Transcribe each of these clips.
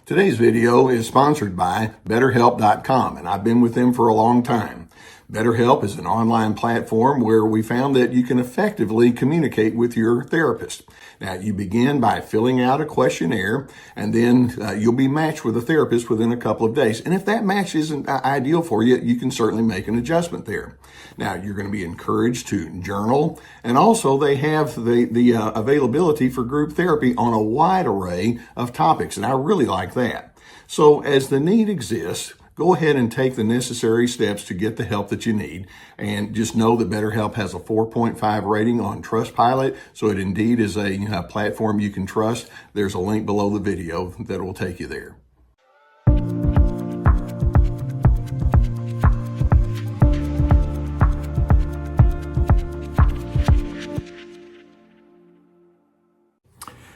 Today's video is sponsored by BetterHelp.com, and I've been with them for a long time. BetterHelp is an online platform where we found that you can effectively communicate with your therapist. Now, you begin by filling out a questionnaire, and then you'll be matched with a therapist within a couple of days. And if that match isn't ideal for you, you can certainly make an adjustment there. Now, you're going to be encouraged to journal, and also they have the availability for group therapy on a wide array of topics, and I really like that. So as the need exists, go ahead and take the necessary steps to get the help that you need. And just know that BetterHelp has a 4.5 rating on Trustpilot, so it indeed is a platform you can trust. There's a link below the video that will take you there.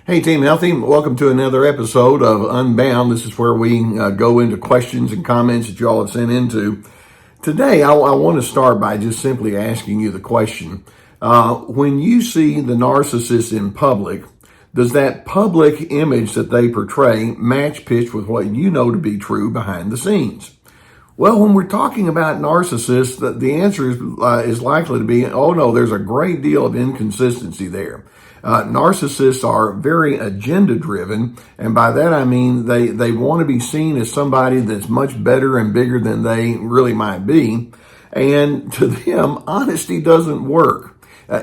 Hey Team Healthy, welcome to another episode of Unbound. This is where we go into questions and comments that you all have sent into. Today, I want to start by just simply asking you the question. When you see the narcissist in public, does that public image that they portray match pitch with what you know to be true behind the scenes? Well, when we're talking about narcissists, the answer is likely to be, oh no, there's a great deal of inconsistency there. Narcissists are very agenda-driven, and by that I mean they want to be seen as somebody that's much better and bigger than they really might be, and to them, honesty doesn't work.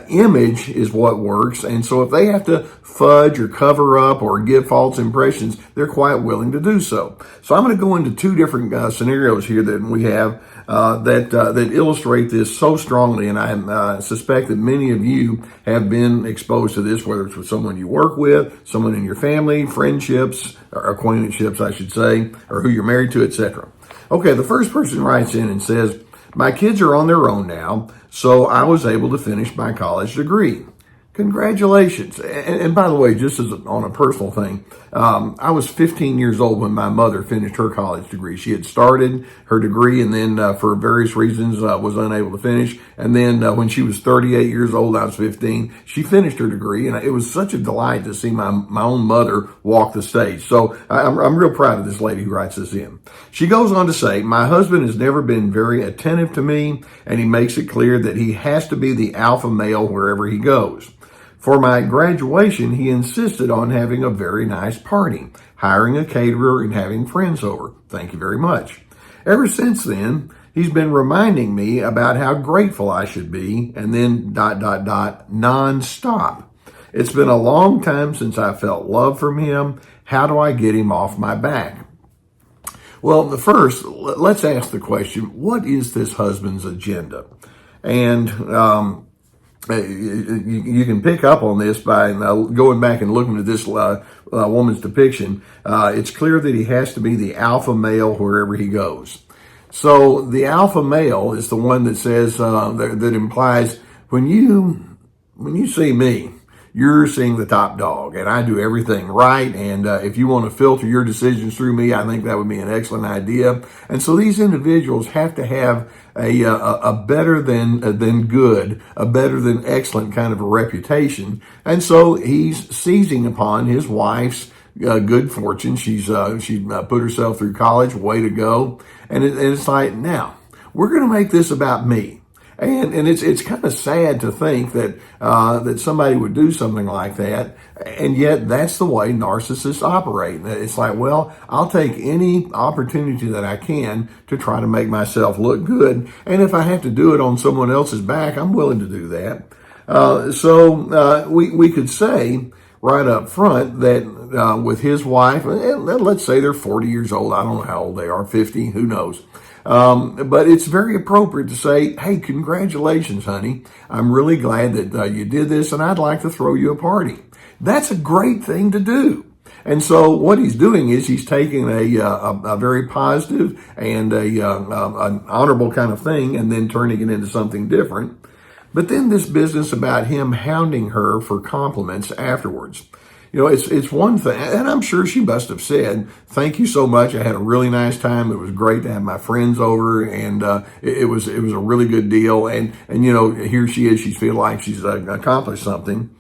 Image is what works, and so if they have to fudge or cover up or give false impressions, they're quite willing to do so. So I'm going to go into two different scenarios here that we have that illustrate this so strongly, and I suspect that many of you have been exposed to this, whether it's with someone you work with, someone in your family, friendships, or acquaintanceships, I should say, or who you're married to, etc. Okay, the first person writes in and says, "My kids are on their own now, so I was able to finish my college degree." Congratulations. And by the way, just as on a personal thing, I was 15 years old when my mother finished her college degree. She had started her degree and then for various reasons was unable to finish. And then when she was 38 years old, I was 15, she finished her degree. And it was such a delight to see my own mother walk the stage. So I'm real proud of this lady who writes this in. She goes on to say, "My husband has never been very attentive to me, and he makes it clear that he has to be the alpha male wherever he goes. For my graduation, he insisted on having a very nice party, hiring a caterer and having friends over. Thank you very much. Ever since then, he's been reminding me about how grateful I should be, and then ... nonstop. It's been a long time since I felt love from him. How do I get him off my back?" Well, first, let's ask the question, what is this husband's agenda? And you can pick up on this by going back and looking at this woman's depiction. It's clear that he has to be the alpha male wherever he goes. So the alpha male is the one that says, that implies when you see me, you're seeing the top dog, and I do everything right. And if you want to filter your decisions through me, I think that would be an excellent idea. And so these individuals have to have a better than good, a better than excellent kind of a reputation. And so he's seizing upon his wife's good fortune. She put herself through college, way to go. And it's like, now we're going to make this about me. And it's kind of sad to think that that somebody would do something like that, and yet that's the way narcissists operate. It's like, well, I'll take any opportunity that I can to try to make myself look good, and if I have to do it on someone else's back, I'm willing to do that. So we could say right up front that with his wife, and let's say they're 40 years old. I don't know how old they are, 50, who knows. But it's very appropriate to say, "Hey, congratulations, honey. I'm really glad that you did this, and I'd like to throw you a party." That's a great thing to do. And so what he's doing is he's taking a very positive and an honorable kind of thing and then turning it into something different. But then this business about him hounding her for compliments afterwards. You know, it's one thing, and I'm sure she must have said, "Thank you so much. I had a really nice time. It was great to have my friends over, and it was a really good deal." And you know, here she is. She's feeling like she's accomplished something.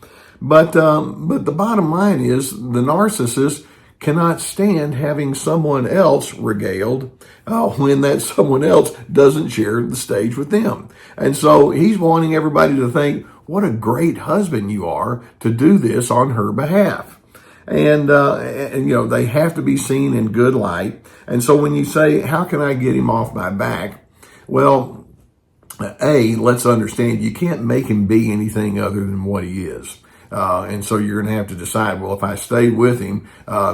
But the bottom line is the narcissist cannot stand having someone else regaled when that someone else doesn't share the stage with them. And so he's wanting everybody to think, what a great husband you are to do this on her behalf. And they have to be seen in good light. And so when you say, how can I get him off my back? Well, let's understand you can't make him be anything other than what he is. And so you're going to have to decide, well, if I stay with him,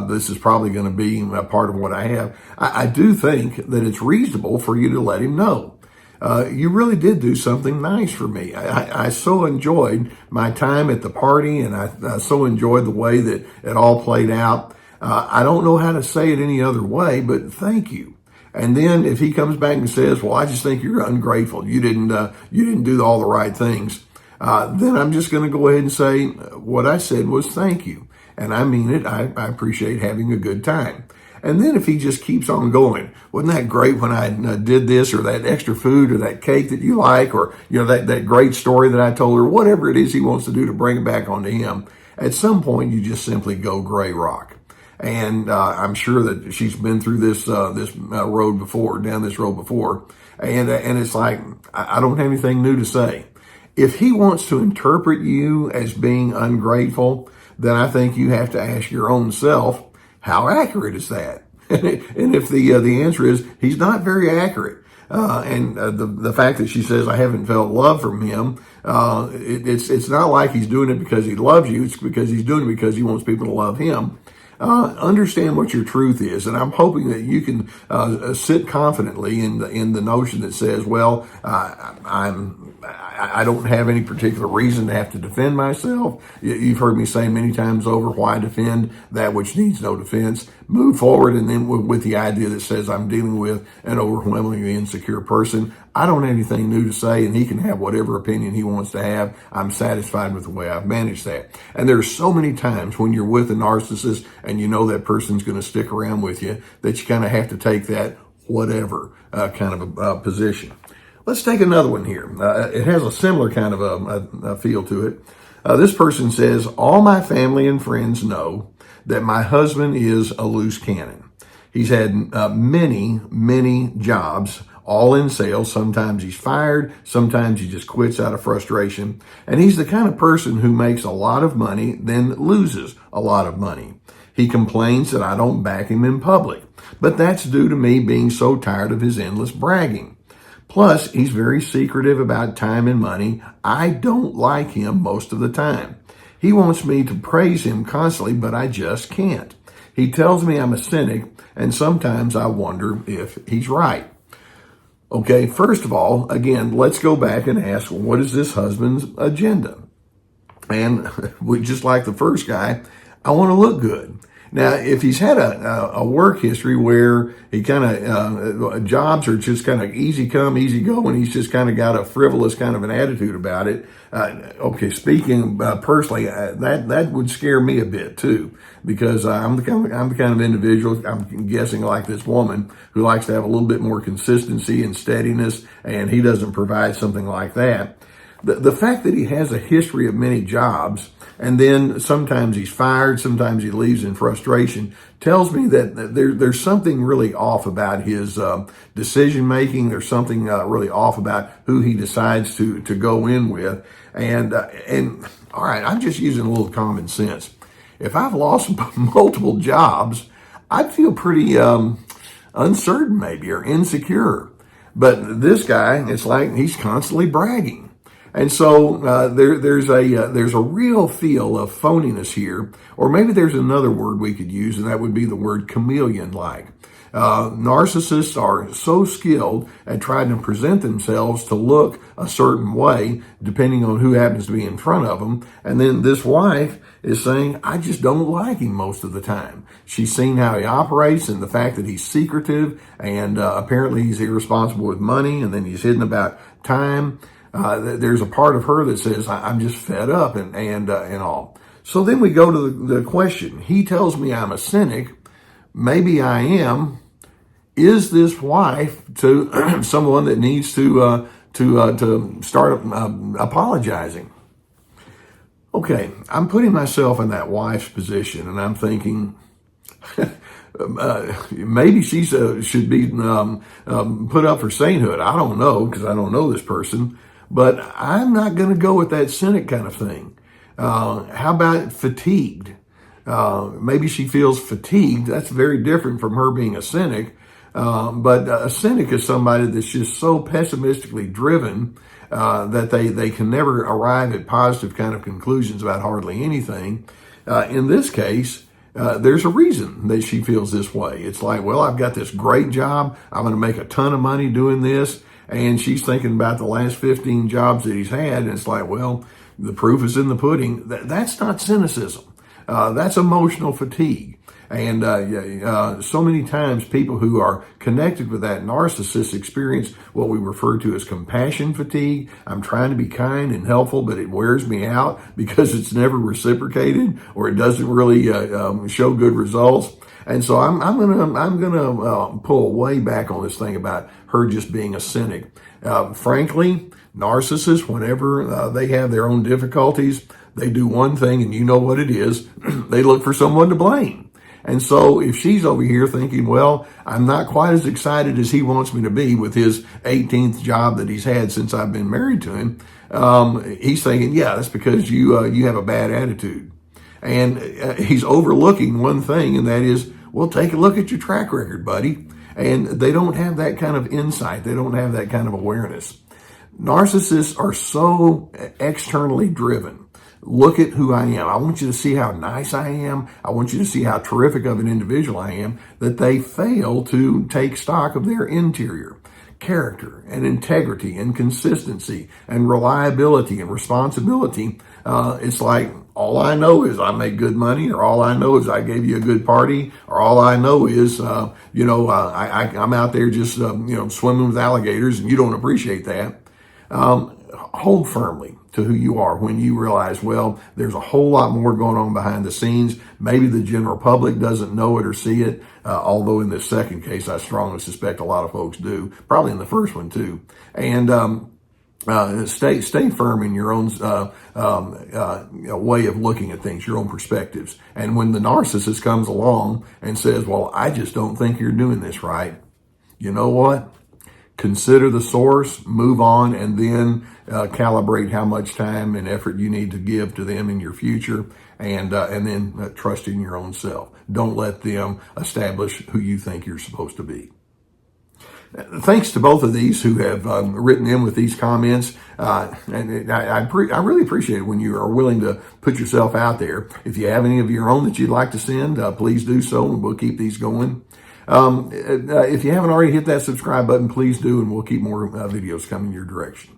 this is probably going to be a part of what I have. I do think that it's reasonable for you to let him know. You really did do something nice for me. I so enjoyed my time at the party, and I so enjoyed the way that it all played out. I don't know how to say it any other way, but thank you. And then if he comes back and says, well, I just think you're ungrateful. You didn't do all the right things. Then I'm just going to go ahead and say what I said was thank you. And I mean it. I appreciate having a good time. And then if he just keeps on going, wasn't that great when I did this, or that extra food, or that cake that you like, or that great story that I told her, whatever it is he wants to do to bring it back onto him, at some point you just simply go gray rock. And I'm sure that she's been through this road before, down this road before, and it's like, I don't have anything new to say. If he wants to interpret you as being ungrateful, then I think you have to ask your own self, how accurate is that? And if the answer is he's not very accurate, and the fact that she says I haven't felt love from him, it's not like he's doing it because he loves you. It's because he's doing it because he wants people to love him. Understand what your truth is, and I'm hoping that you can sit confidently in the notion that says, well, I don't have any particular reason to have to defend myself. You've heard me say many times over, why defend that which needs no defense? Move forward, and then with the idea that says I'm dealing with an overwhelmingly insecure person. I don't have anything new to say, and he can have whatever opinion he wants to have. I'm satisfied with the way I've managed that. And there's so many times when you're with a narcissist and you know that person's going to stick around with you that you kind of have to take that whatever kind of a position. Let's take another one here. It has a similar kind of a feel to it. This person says, all my family and friends know that my husband is a loose cannon. He's had many jobs, all in sales. Sometimes he's fired. Sometimes he just quits out of frustration. And he's the kind of person who makes a lot of money, then loses a lot of money. He complains that I don't back him in public, but that's due to me being so tired of his endless bragging. Plus, he's very secretive about time and money. I don't like him most of the time. He wants me to praise him constantly, but I just can't. He tells me I'm a cynic, and sometimes I wonder if he's right. Okay, first of all, again, let's go back and ask, what is this husband's agenda? And just like the first guy, I want to look good. Now, if he's had a work history where he kind of, jobs are just kind of easy come, easy go, and he's just kind of got a frivolous kind of an attitude about it, okay, speaking personally, that would scare me a bit too, because I'm the kind of individual, I'm guessing like this woman, who likes to have a little bit more consistency and steadiness, and he doesn't provide something like that. The fact that he has a history of many jobs, and then sometimes he's fired, sometimes he leaves in frustration, tells me that there's something really off about his decision making. There's something really off about who he decides to go in with. And all right, I'm just using a little common sense. If I've lost multiple jobs, I'd feel pretty uncertain maybe, or insecure. But this guy, it's like he's constantly bragging. And so there's a real feel of phoniness here, or maybe there's another word we could use, and that would be the word chameleon-like. Narcissists are so skilled at trying to present themselves to look a certain way, depending on who happens to be in front of them. And then this wife is saying, I just don't like him most of the time. She's seen how he operates and the fact that he's secretive, and apparently he's irresponsible with money, and then he's hidden about time. There's a part of her that says, I'm just fed up and all. So then we go to the question. He tells me I'm a cynic. Maybe I am. Is this wife to someone that needs to start apologizing? Okay, I'm putting myself in that wife's position, and I'm thinking, Maybe she should be put up for sainthood. I don't know, because I don't know this person, but I'm not going to go with that cynic kind of thing. How about fatigued? Maybe she feels fatigued. That's very different from her being a cynic. But a cynic is somebody that's just so pessimistically driven that they can never arrive at positive kind of conclusions about hardly anything. In this case, there's a reason that she feels this way. It's like, well, I've got this great job. I'm going to make a ton of money doing this. And she's thinking about the last 15 jobs that he's had. And it's like, well, the proof is in the pudding. That's not cynicism. That's emotional fatigue. And so many times people who are connected with that narcissist experience what we refer to as compassion fatigue. I'm trying to be kind and helpful, but it wears me out because it's never reciprocated, or it doesn't really show good results. And so I'm gonna pull way back on this thing about her just being a cynic. Frankly, narcissists, whenever they have their own difficulties, they do one thing, and you know what it is. They look for someone to blame. And so if she's over here thinking, well, I'm not quite as excited as he wants me to be with his 18th job that he's had since I've been married to him, he's thinking, yeah, that's because you have a bad attitude. And he's overlooking one thing, and that is, well, take a look at your track record, buddy. And they don't have that kind of insight. They don't have that kind of awareness. Narcissists are so externally driven. Look at who I am. I want you to see how nice I am. I want you to see how terrific of an individual I am, that they fail to take stock of their interior character and integrity and consistency and reliability and responsibility. It's like, all I know is I make good money, or all I know is I gave you a good party, or all I know is, I'm out there just, swimming with alligators, and you don't appreciate that. Hold firmly to who you are when you realize, well, there's a whole lot more going on behind the scenes. Maybe the general public doesn't know it or see it, although in this second case, I strongly suspect a lot of folks do, probably in the first one too. And stay firm in your own way of looking at things, your own perspectives. And when the narcissist comes along and says, well, I just don't think you're doing this right, you know what? Consider the source, move on, and then calibrate how much time and effort you need to give to them in your future, and then trust in your own self. Don't let them establish who you think you're supposed to be. Thanks to both of these who have written in with these comments, and I really appreciate it when you are willing to put yourself out there. If you have any of your own that you'd like to send, please do so, and we'll keep these going. If you haven't already hit that subscribe button, please do, and we'll keep more videos coming your direction.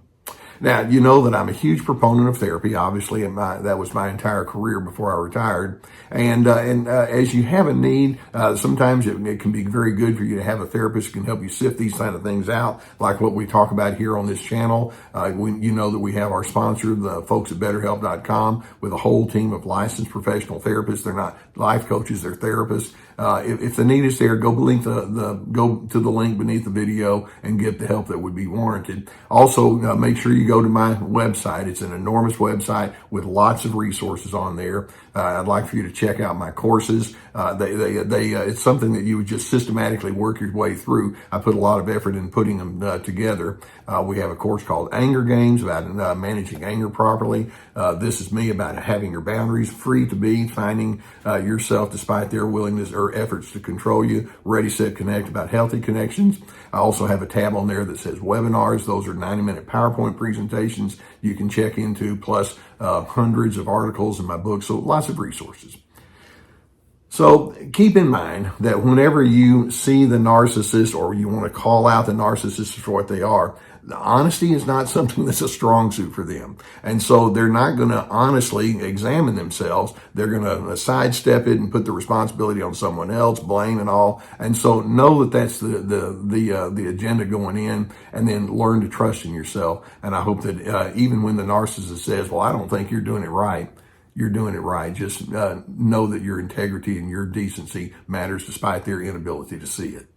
Now, you know that I'm a huge proponent of therapy, obviously, and that was my entire career before I retired. And as you have a need, sometimes it can be very good for you to have a therapist who can help you sift these kind of things out, like what we talk about here on this channel. You know that we have our sponsor, the folks at BetterHelp.com, with a whole team of licensed professional therapists. They're not life coaches, they're therapists. If the need is there, go to the link beneath the video and get the help that would be warranted. Also, make sure you go to my website. It's an enormous website with lots of resources on there. I'd like for you to check out my courses. It's something that you would just systematically work your way through. I put a lot of effort in putting them together. We have a course called Anger Games, about managing anger properly. This is me, about having your boundaries free to be, finding yourself despite their willingness or efforts to control you. Ready, Set, Connect, about healthy connections. I also have a tab on there that says webinars. Those are 90-minute PowerPoint presentations you can check into, plus hundreds of articles in my book, so lots of resources. So keep in mind that whenever you see the narcissist, or you want to call out the narcissist for what they are, the honesty is not something that's a strong suit for them. And so they're not going to honestly examine themselves. They're going to sidestep it and put the responsibility on someone else, blame and all. And so know that that's the agenda going in, and then learn to trust in yourself. And I hope that even when the narcissist says, well, I don't think you're doing it right, you're doing it right. Just know that your integrity and your decency matters despite their inability to see it.